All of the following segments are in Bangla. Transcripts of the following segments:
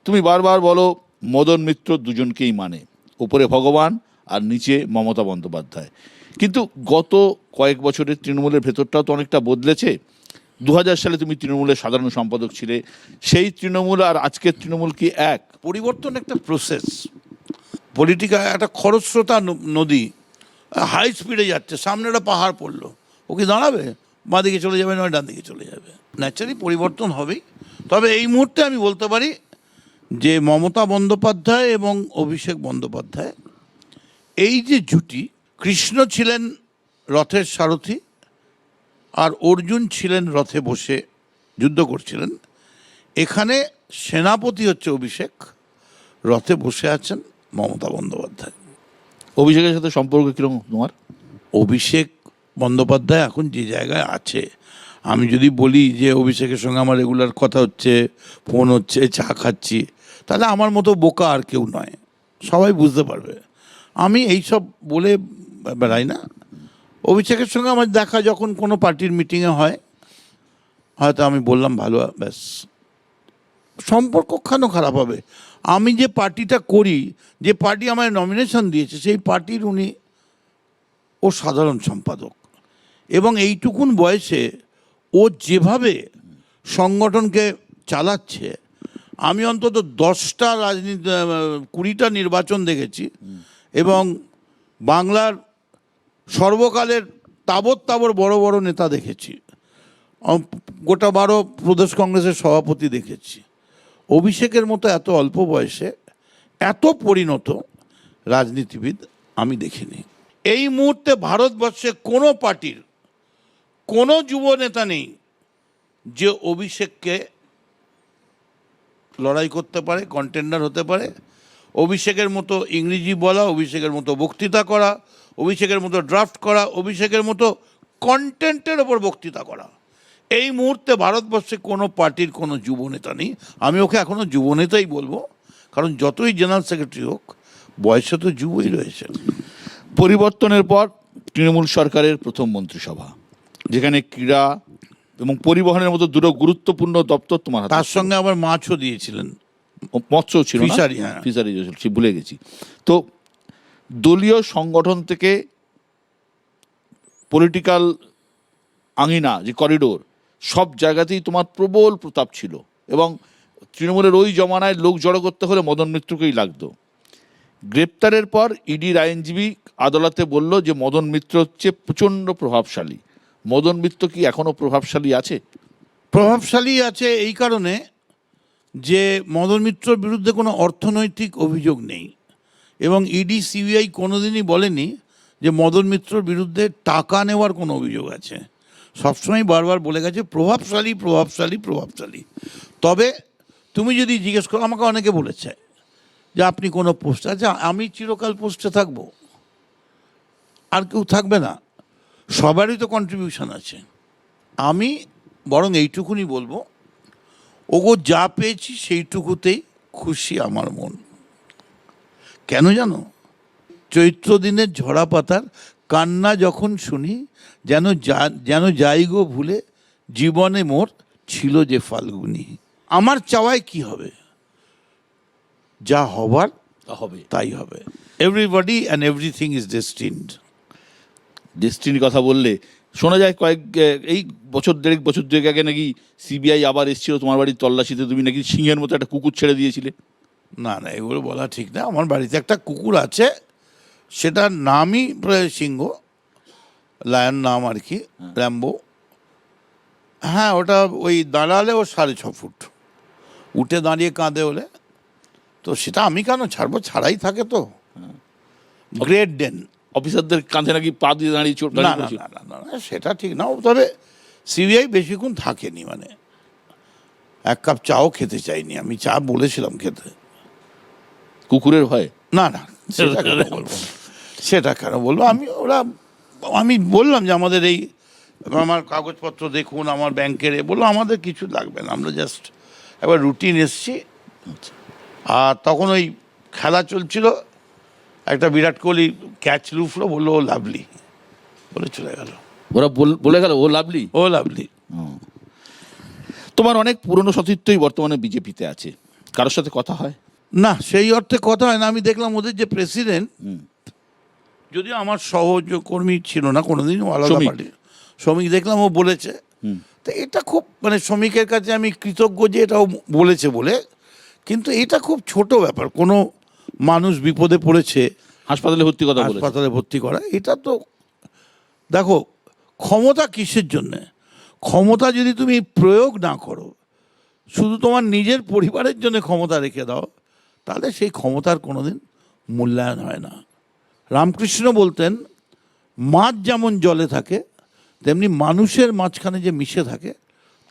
তুমি বারবার বলো মদন মিত্র দুজনকেই মানে, উপরে ভগবান আর নিচে মমতা বন্দ্যোপাধ্যায়। কিন্তু গত কয়েক বছরের তৃণমূলের ভেতরটাও তো অনেকটা বদলেছে। 2000 সালে তুমি তৃণমূলের সাধারণ সম্পাদক ছিলে, সেই তৃণমূল আর আজকের তৃণমূল কি এক? পরিবর্তন একটা প্রসেস। পলিটিক্যাল একটা খরস্রোতা নদী, হাই স্পিডে যাচ্ছে, সামনে একটা পাহাড় পড়লো, ও কি দাঁড়াবে? বাঁ দিকে চলে যাবে, নয় ডান দিকে চলে যাবে। ন্যাচারালি পরিবর্তন হবেই। তবে এই মুহূর্তে আমি বলতে পারি যে মমতা বন্দ্যোপাধ্যায় এবং অভিষেক বন্দ্যোপাধ্যায় এই যে জুটি, কৃষ্ণ ছিলেন রথের সারথি আর অর্জুন ছিলেন রথে বসে যুদ্ধ করছিলেন, এখানে সেনাপতি হচ্ছে অভিষেক, রথে বসে আছেন মমতা বন্দ্যোপাধ্যায়। অভিষেকের সাথে সম্পর্ক কীরকম তোমার? অভিষেক বন্দ্যোপাধ্যায় এখন যে জায়গায় আছে, আমি যদি বলি যে অভিষেকের সঙ্গে আমার রেগুলার কথা হচ্ছে, ফোন হচ্ছে, চা খাচ্ছি, তাহলে আমার মতো বোকা আর কেউ নয়, সবাই বুঝতে পারবে। আমি এইসব বলে বেড়াই না। অভিষেকের সঙ্গে আমার দেখা যখন কোনো পার্টির মিটিংয়ে হয়, হয়তো আমি বললাম ভালো, ব্যাস, সম্পর্ক কেন খারাপ হবে? আমি যে পার্টিটা করি, যে পার্টি আমায় নমিনেশন দিয়েছে, সেই পার্টির উনি ও সাধারণ সম্পাদক, এবং এইটুকুন বয়সে ও যেভাবে সংগঠনকে চালাচ্ছে, আমি অন্তত 10টা রাজনীতি 20টা নির্বাচন দেখেছি, এবং বাংলার সর্বকালের তাবর বড় বড় নেতা দেখেছি, গোটা 12 প্রদেশ কংগ্রেসের সভাপতি দেখেছি। অভিষেকের মতো এত অল্প বয়সে এত পরিণত রাজনীতিবিদ আমি দেখিনি। এই মুহূর্তে ভারতবর্ষে কোনো পার্টির কোনো যুব নেতা নেই যে অভিষেককে লড়াই করতে পারে, কন্টেন্ডার হতে পারে। অভিষেকের মতো ইংরেজি বলা, অভিষেকের মতো বক্তৃতা করা, অভিষেকের মতো ড্রাফট করা, অভিষেকের মতো কন্টেন্টের ওপর বক্তৃতা করা, এই মুহূর্তে ভারতবর্ষে কোনো পার্টির কোনো যুবনেতা নেই। আমি ওকে এখনও যুবনেতাই বলবো, কারণ যতই জেনারেল সেক্রেটারি হোক, বয়সে তো যুবই রয়েছে। পরিবর্তনের পর তৃণমূল সরকারের প্রথম মন্ত্রিসভা, যেখানে ক্রীড়া এবং পরিবহনের মতো দুটো গুরুত্বপূর্ণ দপ্তর তোমার হাতে তার ছিল। সঙ্গে আবার মাছও দিয়েছিলেন, মৎস্য ছিল, ফিশারি, হ্যাঁ। ফিশারি ভুলে গেছি। তো দলীয় সংগঠন থেকে পলিটিক্যাল আঙিনা, যে করিডোর, সব জায়গাতেই তোমার প্রবল প্রতাপ ছিল, এবং তৃণমূলের ওই জমানায় লোক জড়ো করতে হলে মদন মিত্রকেই লাগতো। গ্রেপ্তারের পর ইডির আইনজীবী আদালতে বলল যে মদন মিত্র হচ্ছে প্রচণ্ড প্রভাবশালী। মদন মিত্র কি এখনও প্রভাবশালী আছে? প্রভাবশালী আছে এই কারণে যে মদন মিত্রর বিরুদ্ধে কোনো অর্থনৈতিক অভিযোগ নেই, এবং ইডি সিবিআই কোনোদিনই বলেনি যে মদন মিত্রর বিরুদ্ধে টাকা নেওয়ার কোনো অভিযোগ আছে। সবসময় বারবার বলে গেছে প্রভাবশালী প্রভাবশালী প্রভাবশালী। তবে তুমি যদি জিজ্ঞেস করো, আমাকে অনেকে বলেছে যে আপনি কোনো পোস্টে, আচ্ছা আমি চিরকাল পোস্টে থাকবো, আর কেউ থাকবে না, সবারই তো কন্ট্রিবিউশন আছে। আমি বরং এইটুকুনি বলবো, ওগো যা পেয়েছি সেইটুকুতেই খুশি আমার মন। কেন জানো? চৈত্র দিনের ঝরা পাতার কান্না যখন শুনি, যেন যাই গো ভুলে জীবনে মোর ছিল যে ফাল্গুনি। আমার চাওয়ায় কি হবে? যা হবার হবে, তাই হবে। Everybody and everything is destined. ডেস্টিনির কথা বললে শোনা যায় এই দেড়েক বছর দুয়েক আগে নাকি সিবিআই আবার এসেছিল তোমার বাড়ির তল্লাশিতে, তুমি নাকি সিংহের মতো একটা কুকুর ছেড়ে দিয়েছিলে। না না, এগুলো বলা ঠিক না। আমার বাড়িতে একটা কুকুর আছে, সেটার নামই প্রায় সিংহ, লায়ন নাম আর কি, র্যাম্বো। হ্যাঁ, ওটা ওই দাঁড়ালে ও 6.5 ফুট, উঠে দাঁড়িয়ে কাঁদে হলে, তো সেটা আমি কেন ছাড়বো? ছাড়াই থাকে তো। গ্রেট ডেন। অফিসারদের কাঁধে নাকি পা দিয়ে দাঁড়িয়ে চোট না না না না না, সেটা ঠিক না। তবে সিবিআই বেশিক্ষণ থাকেনি, মানে 1 কাপ চাও খেতে চাইনি আমি, চা বলেছিলাম খেতে। কুকুরের ভয়? না না, সেটা কেন বলবো, সেটা কেন বলবো? আমি বললাম যে আমাদের এই, আমার কাগজপত্র দেখুন, আমার ব্যাংকের, বললো আমাদের কিছু লাগবে না, আমরা জাস্ট একবার রুটিন এসছি। আর তখন ওই খেলা চলছিল, একটা বিরাট কোহলি ক্যাচ লুফলো, বললো ও লাভলি, বলে চলে গেল। ওরা বলে গেল ও লাভলি, ও লাভলি। তোমার অনেক পুরনো সতীর্থই বর্তমানে বিজেপিতে আছে। কারোর সাথে কথা হয়? না, সেই অর্থে কথা হয় না। আমি দেখলাম ওদের যে প্রেসিডেন্ট, যদিও আমার সহকর্মী ছিল না কোনোদিনও, আলাদা শ্রমিক। পার্টি শ্রমিক, দেখলাম ও বলেছে। তো এটা খুব মানে শ্রমিকের কাছে আমি কৃতজ্ঞ যে এটাও বলেছে বলে, কিন্তু এটা খুব ছোট ব্যাপার। কোনো মানুষ বিপদে পড়েছে, হাসপাতালে ভর্তি কথা বলেছে। হাসপাতালে ভর্তি করা, এটা তো দেখো, ক্ষমতা কিসের জন্যে? ক্ষমতা যদি তুমি প্রয়োগ না করো, শুধু তোমার নিজের পরিবারের জন্য ক্ষমতা রেখে দাও, তাহলে সেই ক্ষমতার কোনোদিন মূল্যায়ন হয় না। রামকৃষ্ণ বলতেন, মাছ যেমন জলে থাকে তেমনি মানুষের মাঝখানে যে মিশে থাকে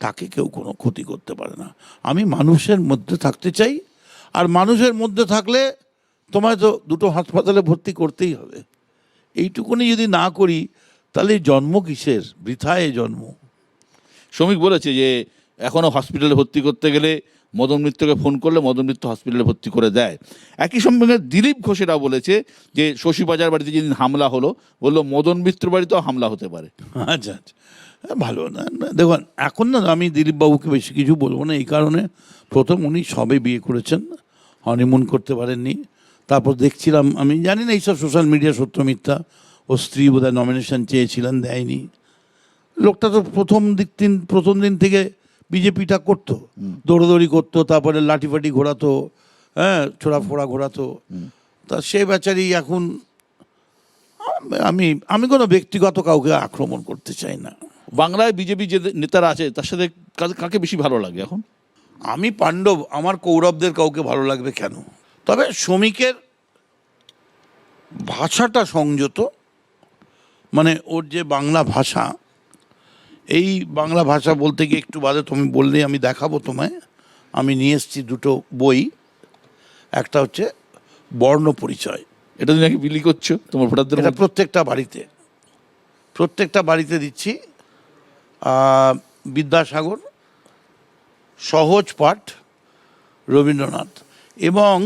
তাকে কেউ কোনো ক্ষতি করতে পারে না। আমি মানুষের মধ্যে থাকতে চাই, আর মানুষের মধ্যে থাকলে তোমায় তো দুটো হাসপাতালে ভর্তি করতেই হবে। এইটুকুনি যদি না করি তাহলে জন্ম কিসের? বৃথায় জন্ম। শ্রমিক বলেছে যে এখনও হসপিটালে ভর্তি করতে গেলে মদন মিত্রকে ফোন করলে মদন মিত্র হসপিটালে ভর্তি করে দেয়। একই সঙ্গে দিলীপ ঘোষেরা বলেছে যে শশী বাজার বাড়িতে যেদিন হামলা হলো, বললো মদন মিত্র বাড়িতেও হামলা হতে পারে। আচ্ছা আচ্ছা, ভালো না। দেখুন, এখন না আমি দিলীপবাবুকে বেশি কিছু বলবো না, এই কারণে প্রথম উনি সবে বিয়ে করেছেন, হনিমুন করতে পারেননি। তারপর দেখছিলাম, আমি জানি না এইসব সোশ্যাল মিডিয়া সত্য মিথ্যা, ও স্ত্রী বোধহয় নমিনেশন চেয়েছিলেন, দেয়নি। লোকটা তো প্রথম দিন থেকে বিজেপিটা করতো, দৌড়দৌড়ি করতো, তারপরে লাঠিফাটি ঘোরাতো, হ্যাঁ, ছোড়া ফোড়া ঘোরাতো। তা সে বেচারি এখন, আমি কোনো ব্যক্তিগত কাউকে আক্রমণ করতে চাই না। বাংলায় বিজেপি যে নেতারা আছে তার সাথে কাকে বেশি ভালো লাগে এখন? আমি পাণ্ডব, আমার কৌরবদের কাউকে ভালো লাগবে কেন? তবে শ্রমিকের ভাষাটা সংযত, মানে ওর যে বাংলা ভাষা, এই বাংলা ভাষা বলতে গিয়ে একটু বাদে তুমি বললেই আমি দেখাবো তোমায়। আমি নিয়ে এসেছি দুটো বই। একটা হচ্ছে বর্ণ পরিচয়, এটা তুমি নাকি বিলি করছো তোমার ভোটারদের এটা মধ্যে? প্রত্যেকটা বাড়িতে দিচ্ছি। বিদ্যাসাগর, সহজ পাঠ, রবীন্দ্রনাথ। এবং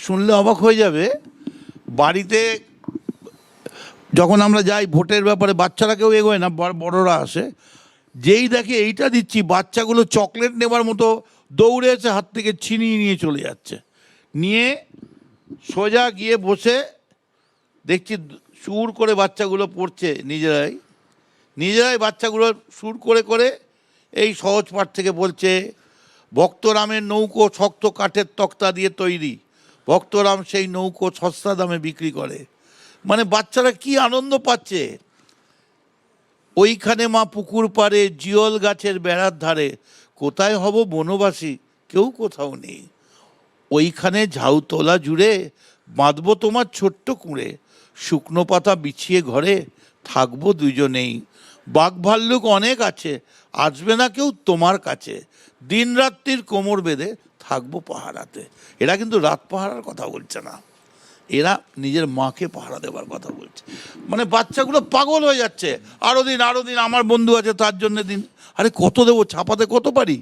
শুনলে অবাক হয়ে যাবে, বাড়িতে যখন আমরা যাই ভোটের ব্যাপারে, বাচ্চারা কেউ এগোয় না, বড়রা আসে, যেই দেখে এইটা দিচ্ছি, বাচ্চাগুলো চকলেট নেবার মতো দৌড়ে এসে হাত থেকে ছিনিয়ে নিয়ে চলে যাচ্ছে। নিয়ে সোজা গিয়ে বসে দেখছি সুর করে বাচ্চাগুলো পড়ছে, নিজেরাই বাচ্চাগুলো সুর করে করে এই সহজ পাঠ থেকে বলছে, ভক্তরামের নৌকো শক্ত কাঠের তক্তা দিয়ে তৈরি, ভক্তরাম সেই নৌকো সস্তা দামে বিক্রি করে। মানে বাচ্চারা কি আনন্দ পাচ্ছে। ওইখানে মা পুকুর পাড়ে, জিয়ল গাছের বেড়ার ধারে, কোথায় হব বনবাসী, কেউ কোথাও নেই। ওইখানে ঝাউতলা জুড়ে বাঁধবো তোমার ছোট্ট কুঁড়ে, শুকনো পাতা বিছিয়ে ঘরে থাকবো দুজনেই। বাঘ ভাল্লুক অনেক আছে, আসবে না কেউ তোমার কাছে, দিন রাত্রির কোমর বেঁধে থাকবো পাহারাতে। এরা কিন্তু রাত পাহারার কথা বলছে না, এরা নিজের মাকে পাহারা দেওয়ার কথা বলছে। মানে বাচ্চাগুলো পাগল হয়ে যাচ্ছে, আরো দিন, আমার বন্ধু আছে তার জন্য দিন। আরে কত দেবো, ছাপাতে কত পারি?